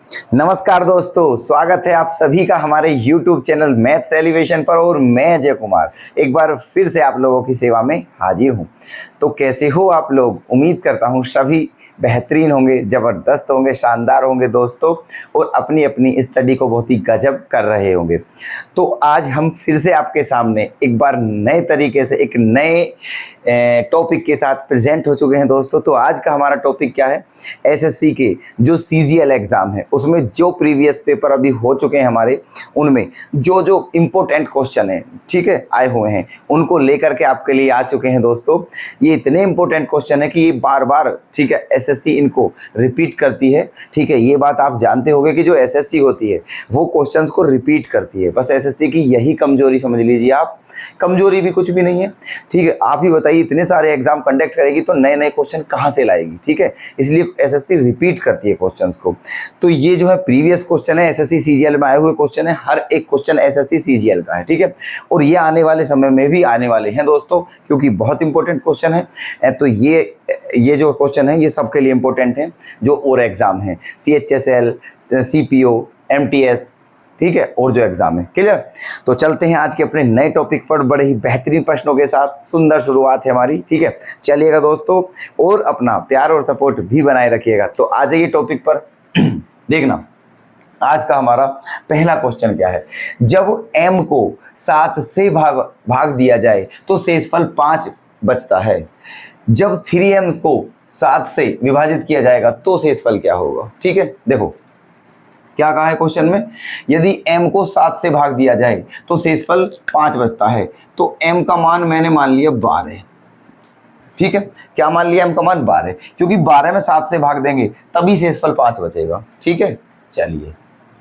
नमस्कार दोस्तों, स्वागत है आप सभी का हमारे YouTube चैनल मैथ्स एलिवेशन पर। और मैं अजय कुमार एक बार फिर से आप लोगों की सेवा में हाजिर हूं। तो कैसे हो आप लोग? उम्मीद करता हूं सभी बेहतरीन होंगे, ज़बरदस्त होंगे, शानदार होंगे दोस्तों, और अपनी अपनी स्टडी को बहुत ही गजब कर रहे होंगे। तो आज हम फिर से आपके सामने एक बार नए तरीके से एक नए टॉपिक के साथ प्रेजेंट हो चुके हैं दोस्तों। तो आज का हमारा टॉपिक क्या है? एसएससी के जो सीजीएल एग्ज़ाम है उसमें जो प्रीवियस पेपर अभी हो चुके हैं हमारे, उनमें जो जो इम्पोर्टेंट क्वेश्चन है, ठीक है, आए हुए हैं, उनको लेकर के आपके लिए आ चुके हैं दोस्तों। ये इतने इम्पोर्टेंट क्वेश्चन है कि ये बार बार, ठीक है, एसएससी इनको रिपीट करती है। ठीक है, ये बात आप जानते होंगे कि जो एसएससी होती है वो क्वेश्चंस को रिपीट करती है। बस एसएससी की यही कमजोरी समझ लीजिए आप। कमजोरी भी कुछ भी नहीं है, ठीक है। आप ही बताइए, इतने सारे एग्जाम कंडक्ट करेगी तो नए नए क्वेश्चन कहाँ से लाएगी? ठीक है, इसलिए एसएससी रिपीट करती है क्वेश्चंस को। तो ये जो है प्रीवियस क्वेश्चन है, एसएससी सीजीएल में आए हुए क्वेश्चन है, हर एक क्वेश्चन एसएससी सीजीएल का है, ठीक है। और ये आने वाले समय में भी आने वाले हैं दोस्तों, क्योंकि बहुत इंपॉर्टेंट क्वेश्चन है। तो ये जो क्वेश्चन है ये सबके लिए इंपॉर्टेंट है जो और एग्जाम है, सीएचएसएल, सीपीओ, एमटीएस, ठीक है, और जो एग्जाम है। क्लियर? तो चलते हैं आज के अपने नए टॉपिक पर बड़े ही बेहतरीन प्रश्नों के साथ। सुंदर शुरुआत है हमारी, ठीक है। चलिएगा दोस्तों, और अपना प्यार और सपोर्ट भी बनाए रखिएगा। तो आ जाइए टॉपिक पर। देखना, आज का हमारा पहला क्वेश्चन क्या है? जब m को 7 से भाग दिया जाए तो शेषफल 5 बचता है। जब 3m को 7 से विभाजित किया जाएगा तो शेषफल क्या होगा? ठीक है, देखो क्या कहा है क्वेश्चन में, यदि m को 7 से भाग दिया जाए तो शेषफल 5 बचता है। तो m का मान मैंने मान लिया 12, ठीक है। क्या मान लिया? m का मान 12, क्योंकि 12 में 7 से भाग देंगे तभी शेषफल 5 बचेगा, ठीक है। चलिए,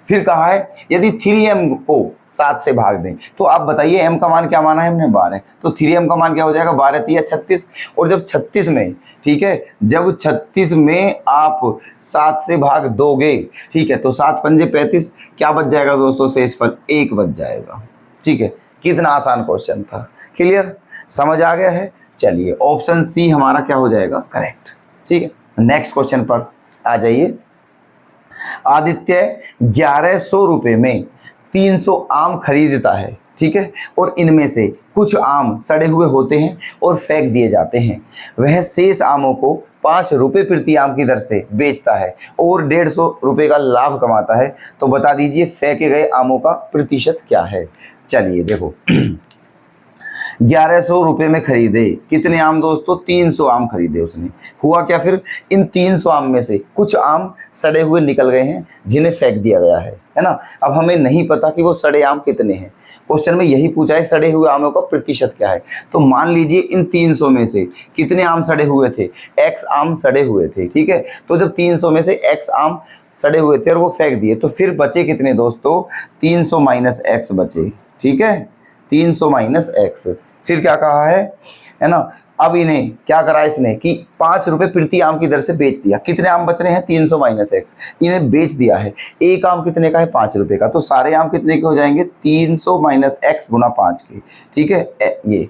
फिर कहा है यदि 3m को 7 से भाग दें, तो आप बताइए m का मान क्या माना है हमने? 12। तो 3m का मान क्या हो जाएगा? 12 तिया 36। और जब 36 में, ठीक है, जब 36 में आप 7 से भाग दोगे, ठीक है, तो 7 पंजे 35, क्या बच जाएगा दोस्तों? शेषफल 1 बच जाएगा, ठीक है। कितना आसान क्वेश्चन था। क्लियर? समझ आ गया है? चलिए, ऑप्शन सी हमारा क्या हो जाएगा? करेक्ट, ठीक है। नेक्स्ट क्वेश्चन पर आ जाइए। आदित्य 1100 रुपये में 300 आम खरीदता है, ठीक है, और इनमें से कुछ आम सड़े हुए होते हैं और फेंक दिए जाते हैं। वह शेष आमों को 5 रुपये प्रति आम की दर से बेचता है और 150 रुपये का लाभ कमाता है। तो बता दीजिए फेंके गए आमों का प्रतिशत क्या है? चलिए देखो, 1100 रुपये में खरीदे कितने आम दोस्तों? 300 आम खरीदे उसने। हुआ क्या फिर? इन 300 आम में से कुछ आम सड़े हुए निकल गए हैं जिन्हें फेंक दिया गया है ना। अब हमें नहीं पता कि वो सड़े आम कितने हैं। क्वेश्चन में यही पूछा है सड़े हुए आमों का प्रतिशत क्या है। तो मान लीजिए इन 300 में से कितने आम सड़े हुए थे? x आम सड़े हुए थे, ठीक है। तो जब 300 में से x आम सड़े हुए थे और वो फेंक दिए, तो फिर बचे कितने दोस्तों? 300 माइनस x बचे, ठीक है। 300 माइनस x, फिर क्या कहा है ना। अब इन्हें क्या करा इसने कि 5 रुपये प्रति आम की दर से बेच दिया। कितने आम बच रहे हैं? 300 माइनस x, इन्हें बेच दिया है। एक आम कितने का है? 5 रुपये का। तो सारे आम कितने के हो जाएंगे? 300 माइनस x गुना 5 के, ठीक है। ये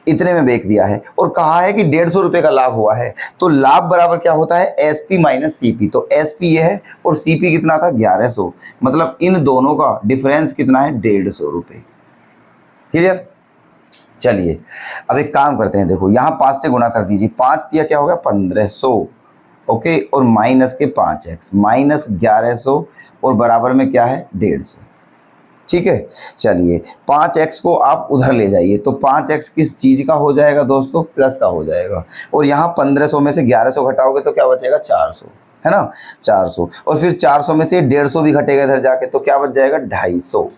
इतने में बेच दिया है और कहा है कि 150 रुपये का लाभ हुआ है। तो लाभ बराबर क्या होता है? SP minus CP। तो SP ये है और CP कितना था? 1100। मतलब इन दोनों का डिफरेंस कितना है? 150 रुपये। क्लियर? चलिए, अब एक काम करते हैं, देखो यहाँ 5 से गुना कर दीजिए। 5 दिया क्या हो गया? 1500, ओके, और माइनस के 5x, माइनस 1100 और बराबर में क्या है? 150, ठीक है। चलिए, 5x को आप उधर ले जाइए तो 5x किस चीज़ का हो जाएगा दोस्तों? प्लस का हो जाएगा। और यहाँ 1500 में से 1100 घटाओगे तो क्या बचेगा? 400, है ना, 400। और फिर 400 में से 150 भी घटेगा इधर जाके, तो क्या बच जाएगा? 250,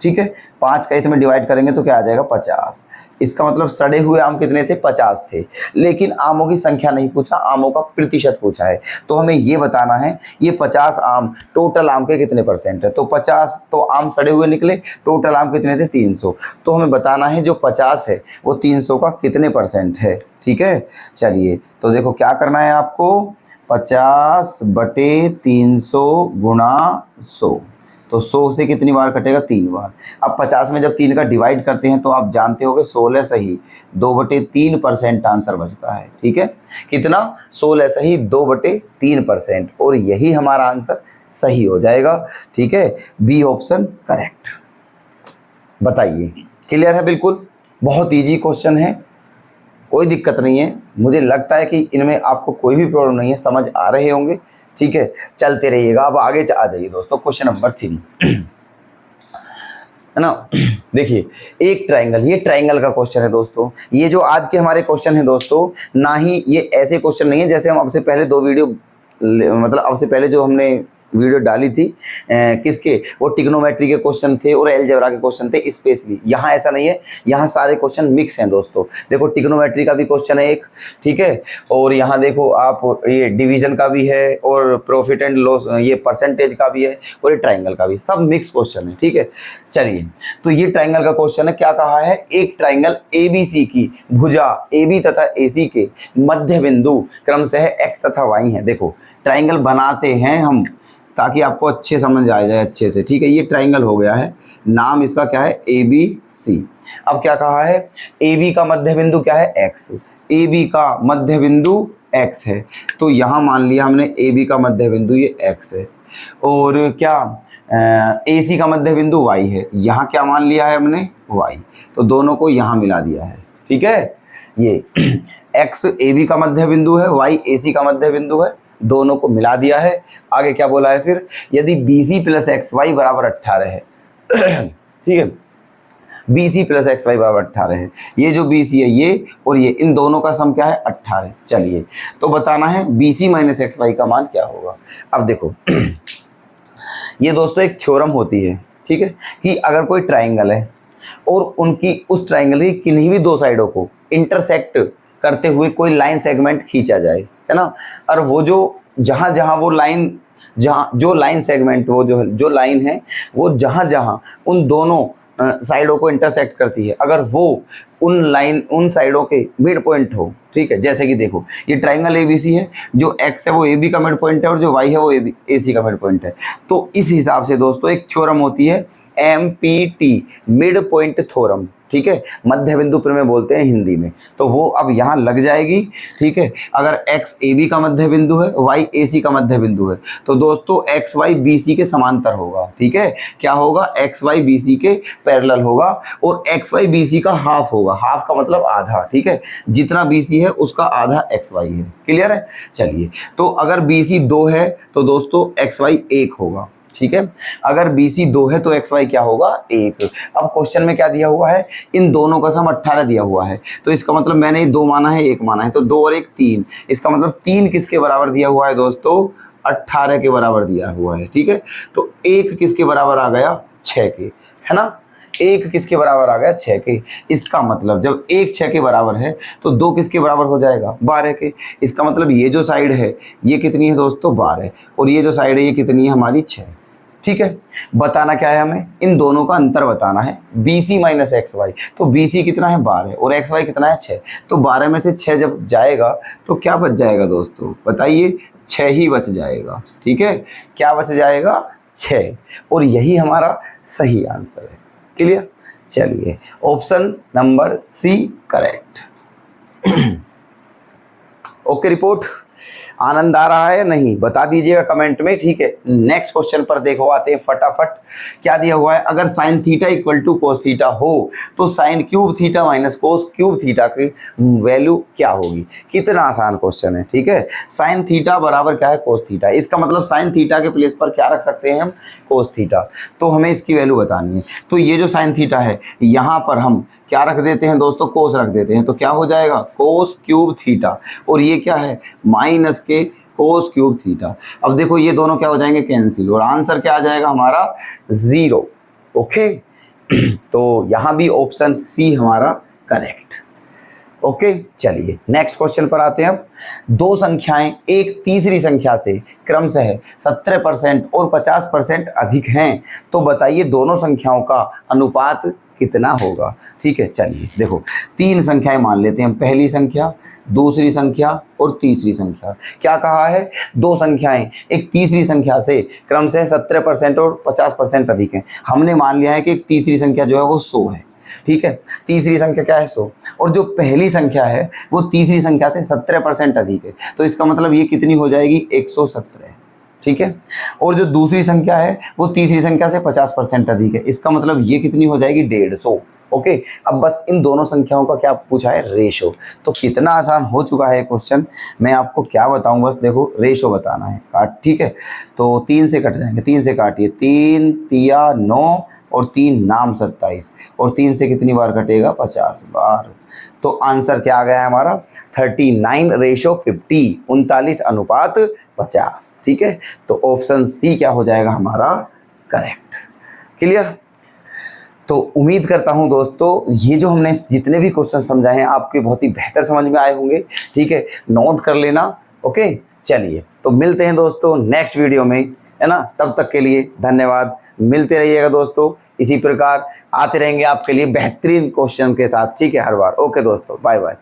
ठीक है। 5 का इसमें डिवाइड करेंगे तो क्या आ जाएगा? 50। इसका मतलब सड़े हुए आम कितने थे? 50 थे। लेकिन आमों की संख्या नहीं पूछा, आमों का प्रतिशत पूछा है। तो हमें ये बताना है ये 50 आम टोटल आम के कितने परसेंट है। तो 50 तो आम सड़े हुए निकले, टोटल आम कितने थे? 300। तो हमें बताना है जो 50 है वो 300 का कितने परसेंट है, ठीक है। चलिए, तो देखो क्या करना है आपको, 50/300 गुणा 100। तो 100 से कितनी बार कटेगा? 3 बार। अब 50 में जब 3 का डिवाइड करते हैं तो आप जानते होगे 16 सही 2/3% आंसर बचता है, ठीक है। कितना? 16 सही 2/3%। और यही हमारा आंसर सही हो जाएगा। ठीक है, बी ऑप्शन करेक्ट। बताइए, क्लियर है? बिल्कुल, बहुत इजी क्वेश्चन है, कोई दिक्कत नहीं है। मुझे लगता है कि इनमें आपको कोई भी प्रॉब्लम नहीं है, समझ आ रहे होंगे। ठीक है, चलते रहिएगा। अब आगे आ जाइए दोस्तों, क्वेश्चन नंबर 3 है ना। देखिए, एक ट्रायंगल, ये ट्रायंगल का क्वेश्चन है दोस्तों। ये जो आज के हमारे क्वेश्चन है दोस्तों, ना ही ये ऐसे क्वेश्चन नहीं है जैसे हम अब से पहले 2 वीडियो, मतलब अब से पहले जो हमने वीडियो डाली थी किसके, वो ट्रिग्नोमेट्री के क्वेश्चन थे और अलजेब्रा के क्वेश्चन थे स्पेशली। यहाँ ऐसा नहीं है, यहाँ सारे क्वेश्चन मिक्स हैं दोस्तों। देखो, ट्रिग्नोमेट्री का भी क्वेश्चन है एक, ठीक है, और यहाँ देखो आप ये डिवीजन का भी है, और प्रॉफिट एंड लॉस, ये परसेंटेज का भी है, और ये ट्राइंगल का भी, सब मिक्स क्वेश्चन है। ठीक है, चलिए, तो ये ट्राइंगल का क्वेश्चन है। क्या कहा है, एक ट्राइंगल ABC की भुजा AB तथा AC के मध्य बिंदु क्रमशः X तथा Y है। देखो, ट्राइंगल बनाते हैं हम ताकि आपको अच्छे समझ आ जाए अच्छे से। ठीक है, ये ट्राइंगल हो गया है, नाम इसका क्या है, ABC। अब क्या कहा है, AB का मध्य बिंदु क्या है, X। AB का मध्य बिंदु X है, तो यहाँ मान लिया हमने AB का मध्य बिंदु ये X है, और क्या AC का मध्य बिंदु Y है। यहाँ क्या मान लिया है हमने, Y, तो दोनों को यहाँ मिला दिया है। ठीक है, ये X AB का मध्य बिंदु है, Y AC का मध्य बिंदु है, दोनों को मिला दिया है। आगे क्या बोला है फिर, यदि BC प्लस XY बराबर 18 है। ठीक है, BC प्लस XY बराबर 18 है, ये जो BC है ये और ये, इन दोनों का सम क्या है, 18। चलिए, तो बताना है BC माइनस XY का मान क्या होगा। अब देखो, ये दोस्तों एक थ्योरम होती है, ठीक है, कि अगर कोई ट्राइंगल है और उनकी उस ट्राइंगल की किन्हीं भी 2 साइडों को इंटरसेक्ट करते हुए कोई लाइन सेगमेंट खींचा जाए, है ना, और वो जो जहाँ जहाँ वो लाइन, जहाँ जो लाइन सेगमेंट, वो जो लाइन है, वो जहाँ जहाँ उन दोनों साइडों को इंटरसेक्ट करती है, अगर वो उन साइडों के मिड पॉइंट हो। ठीक है, जैसे कि देखो, ये ट्राइंगल ABC है, जो X है वो AB का मिड पॉइंट है, और जो Y है वो AC का मिड पॉइंट है। तो इस हिसाब से दोस्तों एक थ्योरम होती है MPT, मिड पॉइंट थ्योरम। ठीक है, मध्य बिंदु प्रमेय बोलते हैं हिंदी में। तो वो अब यहाँ लग जाएगी। ठीक है, अगर X AB का मध्य बिंदु है, Y AC का मध्य बिंदु है, तो दोस्तों XY BC के समांतर होगा। ठीक है, क्या होगा, XY BC के पैरेलल होगा, और XY BC का हाफ होगा। हाफ का मतलब आधा। ठीक है, जितना BC है उसका आधा XY है। क्लियर है? चलिए, तो अगर BC 2 है तो दोस्तों XY 1 होगा। ठीक है, अगर BC 2 है तो XY क्या होगा, 1। अब क्वेश्चन में क्या दिया हुआ है, इन दोनों का सम 18 दिया हुआ है, तो इसका मतलब मैंने 2 माना है, 1 माना है, तो 2 और 1 3। इसका मतलब 3 किसके बराबर दिया हुआ है दोस्तों, 18 के बराबर दिया हुआ है। ठीक है, तो 1 किसके बराबर आ गया, 6 के, है ना। 1 किसके बराबर आ गया, 6 के। इसका मतलब जब 1 6 के बराबर है तो 2 किसके बराबर हो जाएगा, 12 के। इसका मतलब ये जो साइड है ये कितनी है दोस्तों, 12, और ये जो साइड है ये कितनी है, हमारी 6। ठीक है, बताना क्या है हमें, इन दोनों का अंतर बताना है, BC माइनस XY। तो BC कितना है, 12, और XY कितना है, 6। तो 12 में से 6 जब जाएगा तो क्या बच जाएगा दोस्तों, बताइए, 6 ही बच जाएगा। ठीक है, क्या बच जाएगा, 6, और यही हमारा सही आंसर है। क्लियर? चलिए, option number C correct. Okay, report आनंद आ रहा है या नहीं, बता दीजिएगा कमेंट में। ठीक है, नेक्स्ट क्वेश्चन पर देखो, आते हैं फटाफट। क्या दिया हुआ है, अगर sine theta equal to cos theta हो तो sine cube theta minus cos cube theta की वैल्यू क्या होगी। कितना आसान क्वेश्चन है। ठीक है, साइन थीटा बराबर क्या है, कोस थीटा। इसका मतलब साइन थीटा के प्लेस पर क्या रख सकते हैं हम, कोस थीटा। तो हमें इसकी वैल्यू बतानी है। तो ये जो साइन थीटा है, यहाँ पर हम क्या रख देते हैं दोस्तों, कोस रख देते हैं, तो क्या हो जाएगा, कोस क्यूब थीटा, और ये क्या है, माइनस के कोस क्यूब थीटा। अब देखो, ये दोनों क्या हो जाएंगे, कैंसिल, और आंसर क्या आ जाएगा हमारा, 0। ओके, तो यहाँ भी ऑप्शन C हमारा करेक्ट। ओके, चलिए नेक्स्ट क्वेश्चन पर आते हैं। 2 संख्याएं एक तीसरी संख्या से क्रमशः 17% और 50% अधिक हैं, तो बताइए दोनों संख्याओं का अनुपात कितना होगा। ठीक है, चलिए देखो, 3 संख्याएं मान लेते हैं, पहली संख्या, दूसरी संख्या और तीसरी संख्या। क्या कहा है, 2 संख्याएं एक तीसरी संख्या से क्रमशः 17% और 50% अधिक हैं। हमने मान लिया है कि एक तीसरी संख्या जो है वो 100 है। ठीक है, तीसरी संख्या क्या है, 100, और जो पहली संख्या है वो तीसरी संख्या से 17% अधिक है, तो इसका मतलब ये कितनी हो जाएगी, 117। ठीक है। और जो दूसरी संख्या है वो तीसरी संख्या से 50% अधिक है, इसका मतलब ये कितनी हो जाएगी 150। ओके, अब बस इन दोनों संख्याओं का क्या पूछा है, रेशो। तो कितना आसान हो चुका है क्वेश्चन, मैं आपको क्या बताऊं, बस देखो रेशो बताना है, काट, ठीक है। तो 3 से कट जाएंगे, 3 से काटिए, 3 तिया 9 और 3 नाम 27, और 3 से कितनी बार कटेगा, 50 बार। तो आंसर क्या आ गया है हमारा, 39:50, 39:50, ठीक है। तो ऑप्शन सी क्या हो जाएगा हमारा करेक्ट। क्लियर। तो उम्मीद करता हूं दोस्तों ये जो हमने जितने भी क्वेश्चन समझाए हैं आपके बहुत ही बेहतर समझ में आए होंगे, ठीक है। नोट कर लेना। ओके, चलिए तो मिलते हैं दोस्तों नेक्स्ट वीडियो में, है ना। तब तक के लिए धन्यवाद, मिलते रहिएगा दोस्तों, इसी प्रकार आते रहेंगे आपके लिए बेहतरीन क्वेश्चन के साथ, ठीक है, हर बार। ओके दोस्तों, बाय बाय।